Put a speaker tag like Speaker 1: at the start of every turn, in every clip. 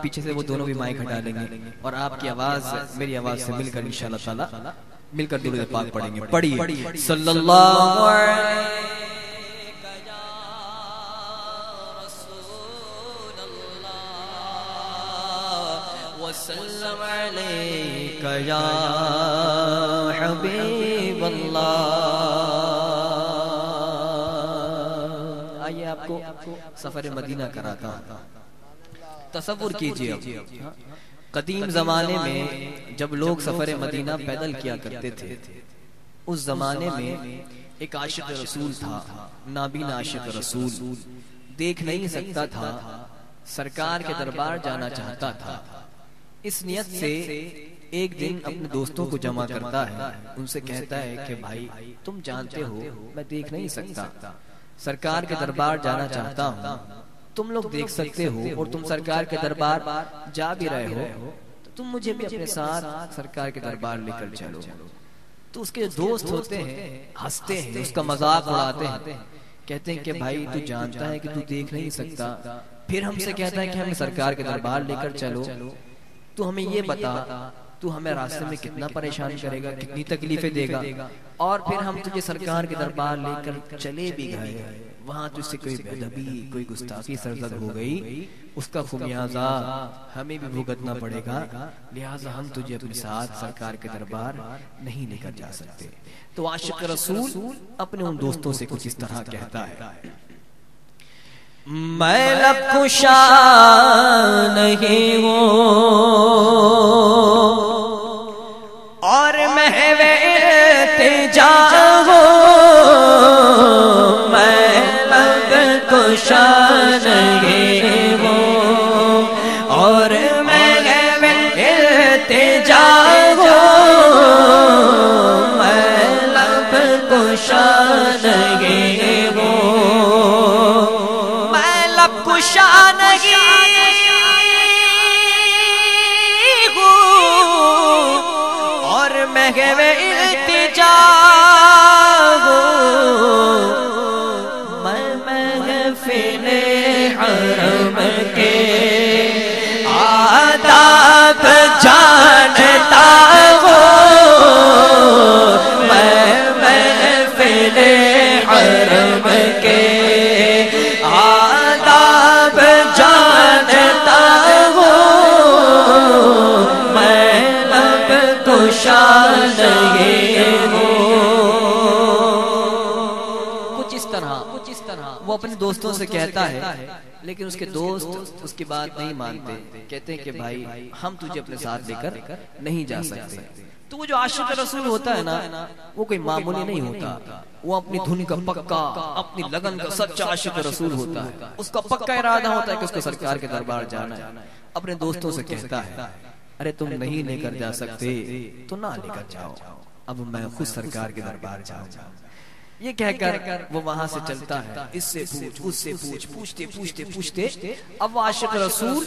Speaker 1: پیچھے سے وہ دونوں بھی مائک ہٹا لیں گے اور آپ کی آواز میری آواز سے مل کر انشاءاللہ تعالی مل کر درود پاک پڑھیں گے. پڑھیے صلی اللہ علیہ وسلم علیک یا حبیب اللہ. آئیے آپ کو سفر مدینہ کراتا ہوں. تصور کیجئے قدیم زمانے میں جب لوگ سفر مدینہ پیدل کیا کرتے تھے، اس زمانے میں ایک عاشق رسول تھا، نابینا عاشق رسول، دیکھ نہیں سکتا تھا، سرکار کے دربار جانا چاہتا تھا. اس نیت سے ایک دن اپنے دوستوں کو جمع کرتا ہے، ان سے کہتا ہے کہ بھائی تم جانتے ہو میں دیکھ نہیں سکتا، سرکار کے دربار جانا چاہتا ہوں، تم لوگ دیکھ سکتے ہو اور تم سرکار کے دربار جا بھی رہے ہو، تو تم مجھے بھی اپنے ساتھ سرکار کے دربار لے کر چلو. تو اس کے دوست ہوتے ہیں، ہنستے ہیں، اس کا مذاق اڑاتے ہیں، کہتے ہیں کہ بھائی تو جانتا ہے کہ تو دیکھ نہیں سکتا، پھر ہم سے کہتا ہے کہ ہمیں سرکار کے دربار لے کر چلو. تو ہمیں یہ بتا تو ہمیں راستے میں کتنا پریشان کرے گا، کتنی تکلیفیں دے گا، اور پھر ہم تجھے سرکار کے دربار لے کر چلے بھی گئے، وہاں تجھ سے کوئی بے ادبی، کوئی گستاخی سرزد ہو گئی، اس کا خمیازہ ہمیں بھی بھگتنا پڑے گا، لہٰذا ہم تجھے اپنے ساتھ سرکار کے دربار نہیں لے کر جا سکتے. تو عاشق رسول اپنے ان دوستوں سے کچھ اس طرح کہتا ہے: میں لب کشا نہیں ہوں اور محو التجا ہوں، میں لب کشا نہیں ہوں اور محو التجا ہوں، میں لب کشا نہیں ہوں، کشا نہیں ہوں اور محو التجا ہوں، میں محفل حرم کے آداب جانتا ہوں، میں محفل حرم کے وہ اپنے دوستوں سے کہتا ہے، لیکن اس کے دوست اس کی بات نہیں مانتے، کہتے ہیں کہ بھائی ہم تجھے اپنے ساتھ لے کر نہیں جا سکتے. تو وہ جو عاشق رسول ہوتا ہے نا، وہ کوئی معمولی نہیں ہوتا، وہ اپنی دھن کا پکا، اپنی لگن کا سچا عاشق رسول ہوتا ہے. اس کا پکا ارادہ ہوتا ہے کہ اس کو سرکار کے دربار جانا ہے. اپنے دوستوں سے کہتا ہے ارے تم نہیں لے کر جا سکتے تو نہ لے کر جاؤ، اب میں خود سرکار کے دربار جاؤں. یہ کہہ کر وہ وہاں سے چلتا ہے، اس سے پوچھ اس سے پوچھ، پوچھتے پوچھتے پوچھتے اب وہ عاشق رسول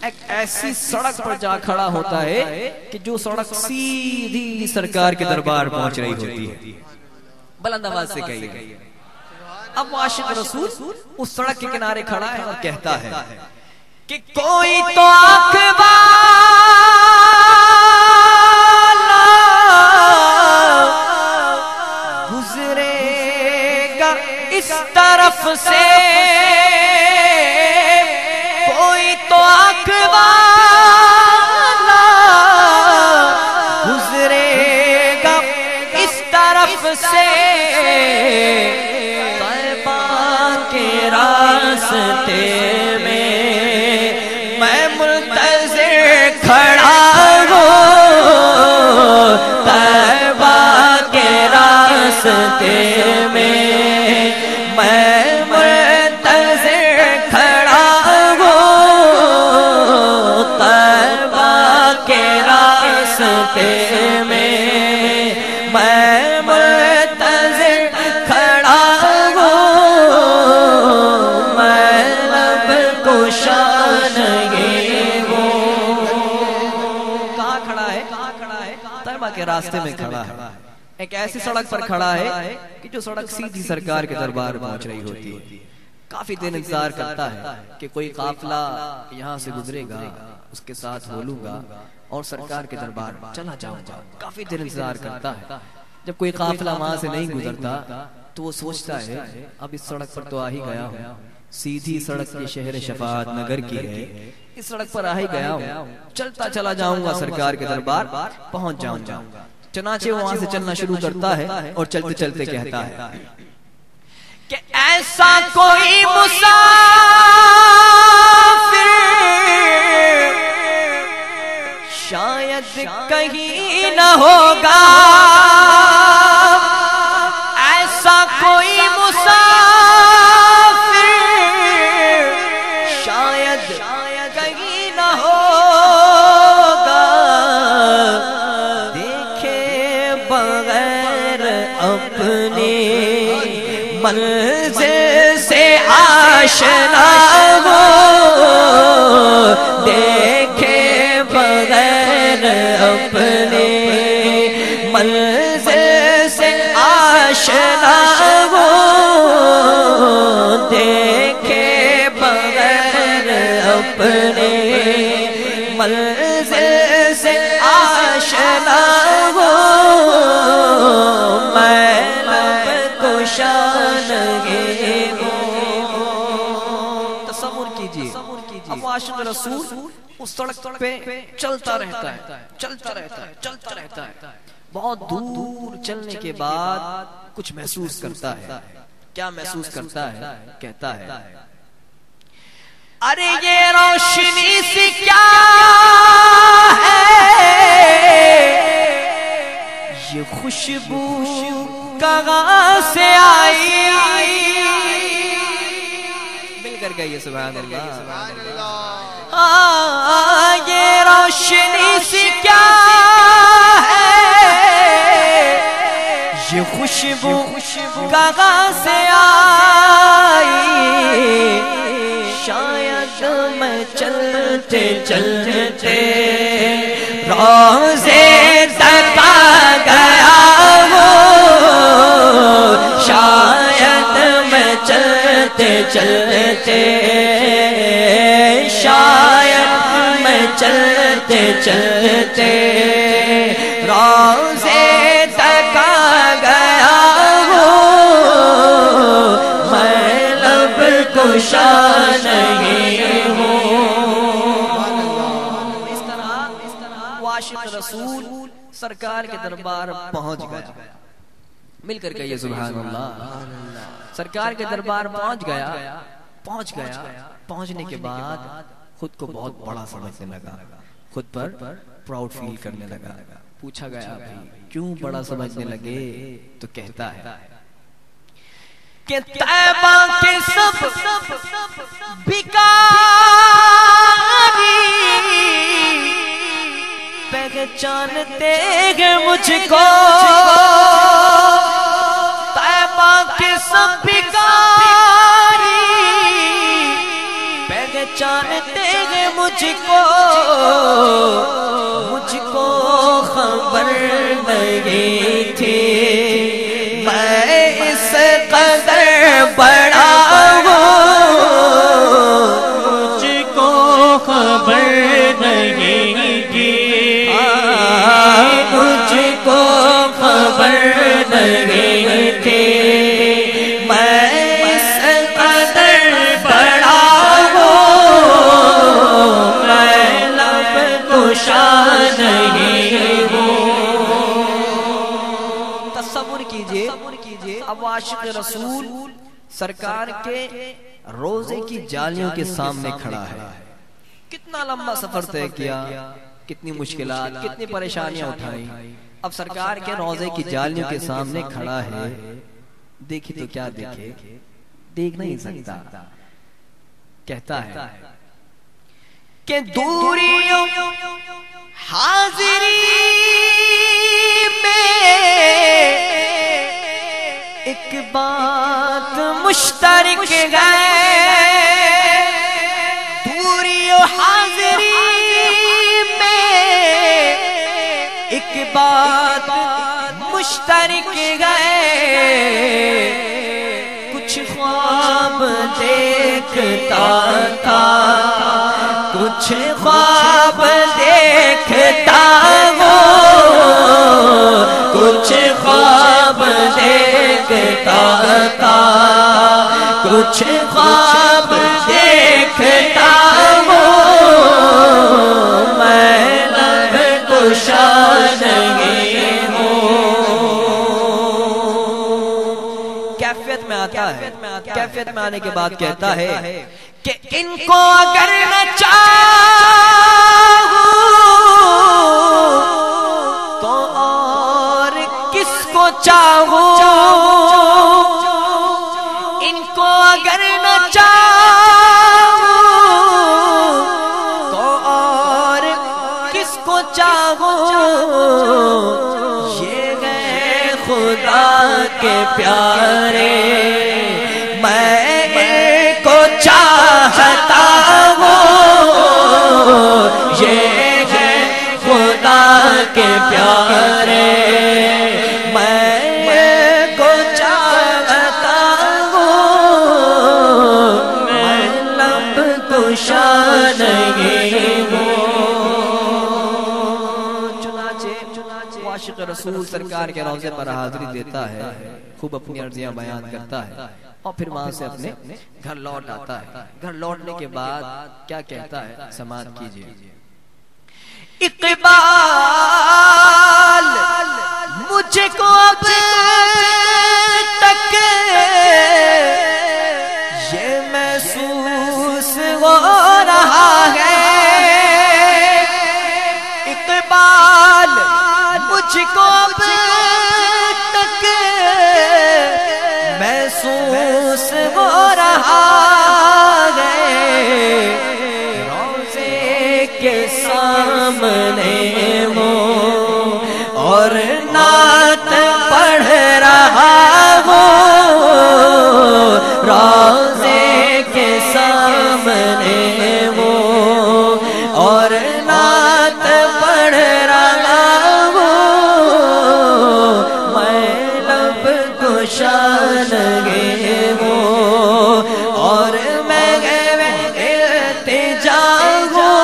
Speaker 1: ایک ایسی سڑک پر جا کھڑا ہوتا ہے کہ جو سڑک سیدھی سرکار کے دربار پہنچ رہی ہوتی ہے. بلند آواز سے کہیے. اب وہ عاشق رسول اس سڑک کے کنارے کھڑا ہے اور کہتا ہے کہ کوئی تو آنکھ اس طرف سے، کوئی تو آنکھ والا گزرے گا اس طرف سے، طیبہ کے راستے میں میں منتظر کھڑا ہوں، طیبہ کے راستے میں میں منتظر کھڑا ہوں، طیبہ کے راستے میں میں منتظر کھڑا ہوں، میں لب کشا نہیں ہوں. کہاں کھڑا ہے؟ طیبہ کے راستے میں کھڑا ہے، ایک ایسی سڑک پر کھڑا ہے کہ جو سڑک سیدھی سرکار کے دربار پہنچ رہی ہوتی ہے. کافی دیر انتظار کرتا ہے کہ کوئی قافلہ یہاں سے گزرے گا، اس کے ساتھ بولوں گا اور سرکار کے دربار چلا جاؤں گا۔ کافی دیر انتظار کرتا ہے، جب کوئی قافلہ وہاں سے نہیں گزرتا تو وہ سوچتا ہے اب اس سڑک پر تو آ ہی گیا ہوں، سیدھی سڑک یہ شہر شفاعت نگر کی ہے، اس سڑک پر آ ہی گیا ہوں، چلتا چلا جاؤں گا سرکار کے دربار پہنچ جاؤں گا۔ چنانچہ وہ وہاں سے چلنا شروع کرتا ہے اور چلتے چلتے کہتا ہے کہ ایسا کوئی مسافر شاید کہیں نہ ہوگا، ایسا کوئی مسافر شاید کہیں نہ ہوگا، دیکھے بغیر اپنے منزل سے آشنا ہو، دیکھے بغیر اپنے منزل سے آشنا ہو، دیکھے بغیر اپنے منزل سے آشنا ہو، میں لب کشادگی ہوں۔ تصور کیجئے اب عاشق رسول اس سڑک پہ چلتا رہتا ہے، چلتا رہتا ہے، چلتا رہتا ہے، بہت دور چلنے کے بعد کچھ محسوس کرتا ہے۔ کیا محسوس کرتا ہے؟ کہتا ہے ارے یہ روشنی سی کیا ہے، یہ خوشبو کہاں سے آئی، مل کر گئی سبحان اللہ۔ یہ روشنی سی کیا ہے، یہ خوشبو کہاں سے آئی، شاید میں چلتے چلتے روزے تک آ گیا ہوں، شاید میں چلتے چلتے، شاید میں چلتے چلتے روزے تک آ گیا ہوں، میں لب کشا نہیں ہوں۔ اس طرح عاشق رسول سرکار کے دربار پہنچ گیا، مل کر کہیے سبحان اللہ۔ سرکار کے دربار پہنچ گیا، پہنچنے کے بعد خود کو بہت بڑا سمجھنے لگا، خود پر پراؤڈ فیل کرنے لگا۔ پوچھا گیا بھائی کیوں بڑا سمجھنے لگے؟ تو کہتا ہے کہ طیبہ کے سب بھکاری پہچانتے ہیں مجھ کو، طیبہ کے سب بھکاری پہچانتے ہیں مجھ کو، مجھ کو خبر نہیں تھی میں اس قدر بڑا ہوں، مجھ کو خبر نہیں تھی، مجھ کو خبر نہیں تھی میں اس قدر بڑا ہوں، میں لب کشا نہیں ہوں۔ تصور کیجئے اب عاشق رسول سرکار کے روزے کی جالیوں کے سامنے کھڑا ہے، کتنا لمبا سفر طے کیا، کتنی مشکلات، کتنی پریشانیاں اٹھائیں، اب سرکار کے روزے کی جالیوں کے سامنے کھڑا ہے، دیکھی تو کیا دیکھے، دیکھ نہیں سکتا۔ کہتا ہے کہ دوریوں حاضری میں ایک بات مشترک ہے، دوری و حاضری میں ایک بات مشترک ہے، کچھ خواب دیکھتا تھا، کچھ خواب دیکھتا وہ، کچھ خواب دیکھتا تھا، کچھ خواب دیکھتا وہ، میں لب کشا نہیں ہوں۔ کیفیت میں آتا ہے، کیفیت میں آنے کے بعد کہتا ہے کہ ان کو اگر نہ چاہوں تو اور کس کو چاہوں، ان کو اگر نہ چاہوں تو اور کس کو چاہوں، یہ ہے خدا کے پیارے، میں ان کو چاہتا ہوں، یہ ہے خدا کے پیارے، میں ان کو چاہتا ہوں، میں لب کشا نہیں ہوں۔ عاشق رسول سرکار کے روضے پر حاضری دیتا ہے، خوب اپنی عرضیاں بیان کرتا ہے، اور پھر وہاں سے اپنے گھر لوٹ آتا ہے۔ گھر لوٹنے کے بعد کیا کہتا ہے، سماعت کیجئے۔ اقبال مجھ کو اب تک یہ محسوس ہو رہا ہے، اقبال مجھ کو اب تک محسوس ہو رہا ہے، روضے کے سامنے وہ اور نعت پڑھ رہا ہوں، روضے کے سامنے وہ اور نعت پڑھ رہا ہوں، میں لب کشا نہیں ہوں، اور میں التجا ہوں،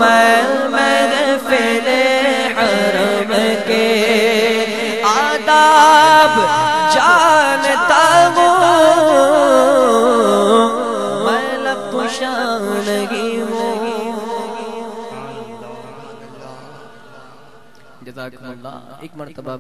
Speaker 1: میں محفل حرم کے آداب جانتا ہوں، میں لب کشا نہیں ہوں۔ جزاکم اللہ۔ ایک مرتبہ